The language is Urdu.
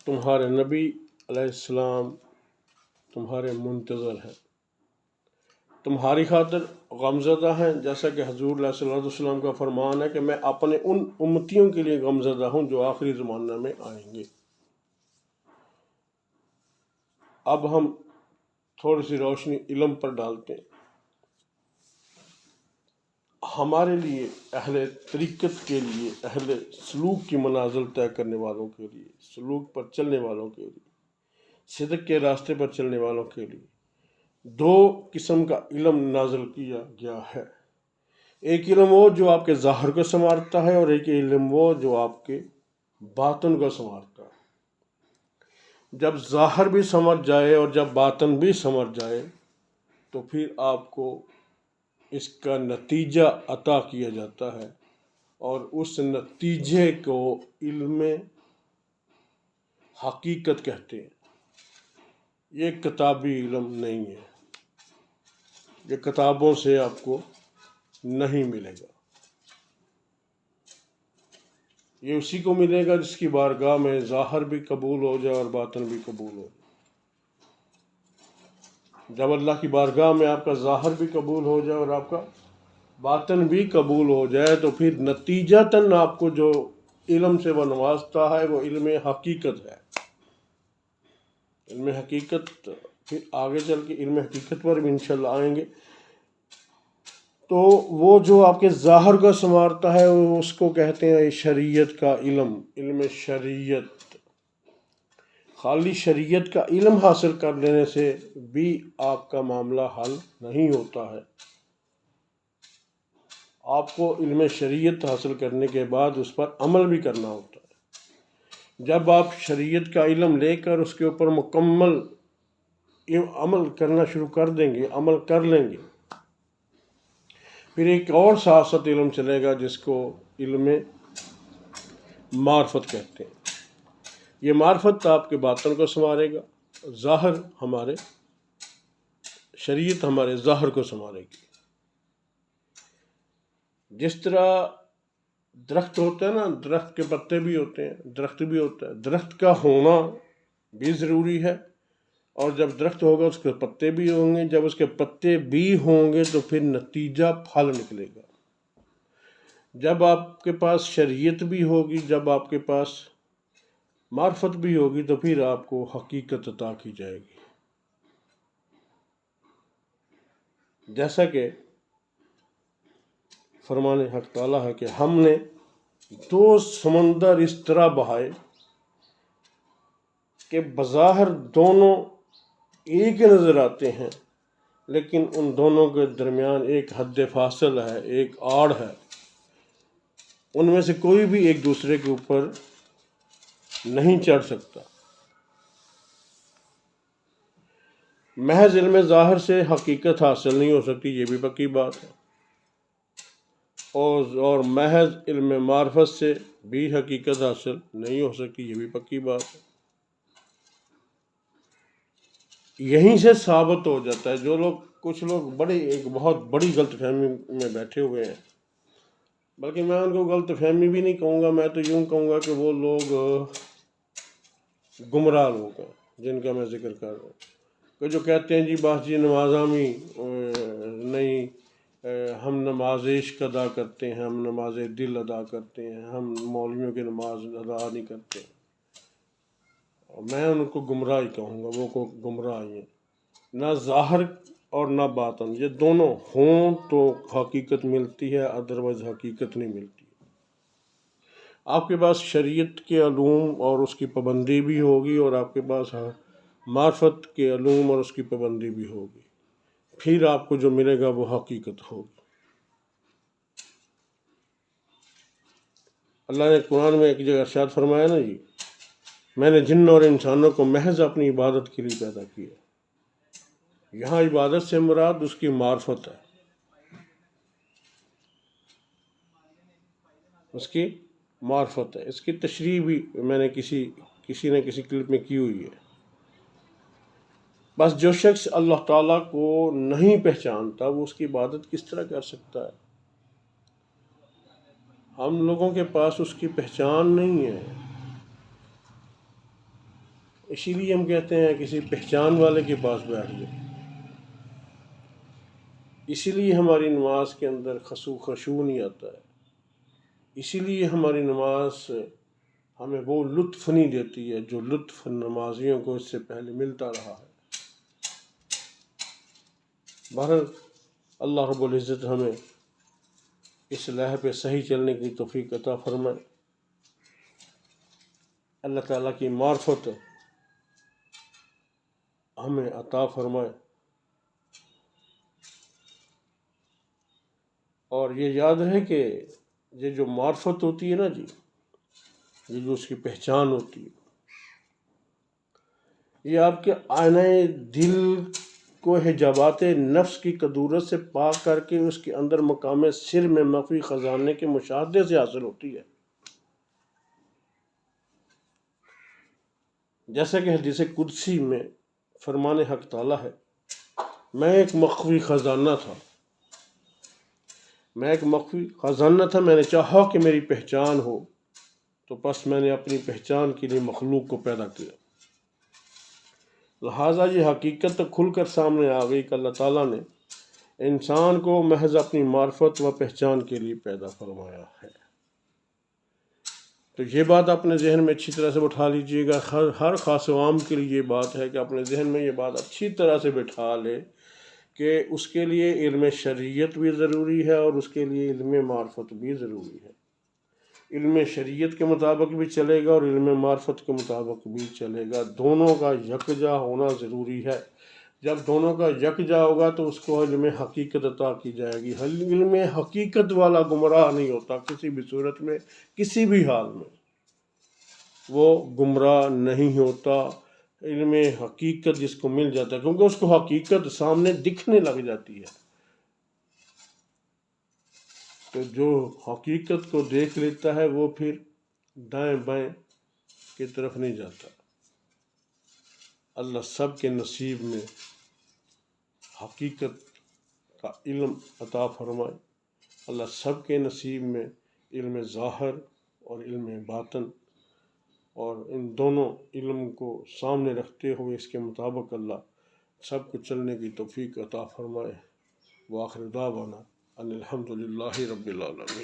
تمہارے نبی علیہ السلام تمہارے منتظر ہیں، تمہاری خاطر غمزدہ ہیں، جیسا کہ حضور علیہ الصلوۃ والسلام کا فرمان ہے کہ میں اپنے ان امتیوں کے لیے غمزدہ ہوں جو آخری زمانہ میں آئیں گے۔ اب ہم تھوڑی سی روشنی علم پر ڈالتے ہیں۔ ہمارے لیے، اہل طریقت کے لیے، اہل سلوک کی منازل طے کرنے والوں کے لیے، سلوک پر چلنے والوں کے لیے، صدق کے راستے پر چلنے والوں کے لیے دو قسم کا علم نازل کیا گیا ہے۔ ایک علم وہ جو آپ کے ظاہر کو سنوارتا ہے، اور ایک علم وہ جو آپ کے باطن کو سنوارتا ہے۔ جب ظاہر بھی سنور جائے اور جب باطن بھی سنور جائے تو پھر آپ کو اس کا نتیجہ عطا کیا جاتا ہے، اور اس نتیجے کو علم حقیقت کہتے ہیں۔ یہ کتابی علم نہیں ہے، یہ کتابوں سے آپ کو نہیں ملے گا۔ یہ اسی کو ملے گا جس کی بارگاہ میں ظاہر بھی قبول ہو جائے اور باطن بھی قبول ہو جائے۔ جب اللہ کی بارگاہ میں آپ کا ظاہر بھی قبول ہو جائے اور آپ کا باطن بھی قبول ہو جائے تو پھر نتیجتاً آپ کو جو علم سے وہ نوازتا ہے وہ علم حقیقت ہے۔ علم حقیقت، پھر آگے چل کے علم حقیقت پر بھی انشاءاللہ آئیں گے۔ تو وہ جو آپ کے ظاہر کو سنوارتا ہے اس کو کہتے ہیں شریعت کا علم، علم شریعت۔ خالی شریعت کا علم حاصل کر لینے سے بھی آپ کا معاملہ حل نہیں ہوتا ہے۔ آپ کو علم شریعت حاصل کرنے کے بعد اس پر عمل بھی کرنا ہوتا ہے۔ جب آپ شریعت کا علم لے کر اس کے اوپر مکمل عمل کرنا شروع کر دیں گے، عمل کر لیں گے، پھر ایک اور سیاست علم چلے گا جس کو علم معرفت کہتے ہیں۔ یہ معرفت آپ کے باطن کو سنوارے گا، ظاہر ہمارے شریعت ہمارے ظاہر کو سنوارے گی۔ جس طرح درخت ہوتا ہے نا، درخت کے پتے بھی ہوتے ہیں، درخت بھی ہوتا ہے، درخت کا ہونا بھی ضروری ہے، اور جب درخت ہوگا اس کے پتے بھی ہوں گے، جب اس کے پتے بھی ہوں گے تو پھر نتیجہ پھل نکلے گا۔ جب آپ کے پاس شریعت بھی ہوگی، جب آپ کے پاس معرفت بھی ہوگی تو پھر آپ کو حقیقت عطا کی جائے گی۔ جیسا کہ فرمان حق تعالیٰ ہے کہ ہم نے دو سمندر اس طرح بہائے کہ بظاہر دونوں ایک نظر آتے ہیں، لیکن ان دونوں کے درمیان ایک حد فاصل ہے، ایک آڑ ہے۔ ان میں سے کوئی بھی ایک دوسرے کے اوپر نہیں چڑھ سکتا۔ محض علم ظاہر سے حقیقت حاصل نہیں ہو سکتی، یہ بھی پکی بات ہے، اور محض علم معرفت سے بھی حقیقت حاصل نہیں ہو سکتی، یہ بھی پکی بات ہے۔ یہیں سے ثابت ہو جاتا ہے، جو لوگ کچھ لوگ ایک بہت بڑی غلط فہمی میں بیٹھے ہوئے ہیں، بلکہ میں ان کو غلط فہمی بھی نہیں کہوں گا، میں تو یوں کہوں گا کہ وہ لوگ گمراہ لوگ ہیں جن کا میں ذکر کر رہا ہوں، کہ جو کہتے ہیں جی بس جی نماز نہیں، ہم نماز عشق ادا کرتے ہیں، ہم نماز دل ادا کرتے ہیں، ہم مولویوں کی نماز ادا نہیں کرتے۔ میں ان کو گمراہ ہی کہوں گا، وہ کو گمراہ ہی ہیں۔ نہ ظاہر اور نہ باطن، یہ دونوں ہوں تو حقیقت ملتی ہے، ادروائز حقیقت نہیں ملتی۔ آپ کے پاس شریعت کے علوم اور اس کی پابندی بھی ہوگی، اور آپ کے پاس معرفت کے علوم اور اس کی پابندی بھی ہوگی، پھر آپ کو جو ملے گا وہ حقیقت ہوگی۔ اللہ نے قرآن میں ایک جگہ ارشاد فرمایا نا جی، میں نے جن اور انسانوں کو محض اپنی عبادت کے لیے پیدا کیا۔ یہاں عبادت سے مراد اس کی معرفت ہے، اس کی معرفت ہے۔ اس کی تشریح بھی میں نے کسی نہ کسی کلپ میں کی ہوئی ہے۔ بس جو شخص اللہ تعالیٰ کو نہیں پہچانتا وہ اس کی عبادت کس طرح کر سکتا ہے؟ ہم لوگوں کے پاس اس کی پہچان نہیں ہے۔ اسی لیے ہم کہتے ہیں کسی پہچان والے کے پاس بیٹھ جائے. اسی لیے ہماری نماز کے اندر خشوع نہیں آتا ہے. اسی لیے ہماری نماز ہمیں وہ لطف نہیں دیتی ہے جو لطف نمازیوں کو اس سے پہلے ملتا رہا ہے. بہرحال اللہ رب العزت ہمیں اس راہ پہ صحیح چلنے کی توفیق عطا فرمائے. اللہ تعالیٰ کی معرفت ہمیں عطا فرمائے. اور یہ یاد رہے کہ یہ جو معرفت ہوتی ہے نا جی، یہ جو اس کی پہچان ہوتی ہے، یہ آپ کے آئینہ دل کو حجابات نفس کی کدورت سے پاک کر کے اس کے اندر مقام سر میں مخفی خزانے کے مشاہدے سے حاصل ہوتی ہے. جیسا کہ حدیث قدسی میں فرمان حق تعالیٰ ہے، میں ایک مخفی خزانہ تھا، میں نے چاہا کہ میری پہچان ہو، تو پس میں نے اپنی پہچان کے لیے مخلوق کو پیدا کیا. لہٰذا یہ حقیقت کھل کر سامنے آ گئی کہ اللہ تعالیٰ نے انسان کو محض اپنی معرفت و پہچان کے لیے پیدا فرمایا ہے. تو یہ بات اپنے ذہن میں اچھی طرح سے بٹھا لیجئے گا. ہر خاص و عام کے لیے یہ بات ہے کہ اپنے ذہن میں یہ بات اچھی طرح سے بٹھا لے کہ اس کے لیے علم شریعت بھی ضروری ہے اور اس کے لیے علم معرفت بھی ضروری ہے. علم شریعت کے مطابق بھی چلے گا اور علم معرفت کے مطابق بھی چلے گا. دونوں کا یکجا ہونا ضروری ہے. جب دونوں کا یکجا ہوگا تو اس کو علم حقیقت عطا کی جائے گی. علم حقیقت والا گمراہ نہیں ہوتا کسی بھی صورت میں، کسی بھی حال میں وہ گمراہ نہیں ہوتا. علم حقیقت جس کو مل جاتا ہے، کیونکہ اس کو حقیقت سامنے دکھنے لگ جاتی ہے، تو جو حقیقت کو دیکھ لیتا ہے وہ پھر دائیں بائیں کی طرف نہیں جاتا. اللہ سب کے نصیب میں حقیقت کا علم عطا فرمائے. اللہ سب کے نصیب میں علم ظاہر اور علم باطن، اور ان دونوں علم کو سامنے رکھتے ہوئے اس کے مطابق اللہ سب کو چلنے کی توفیق عطا فرمائے. وآخر دعوانا ان الحمد للہ رب العالمین.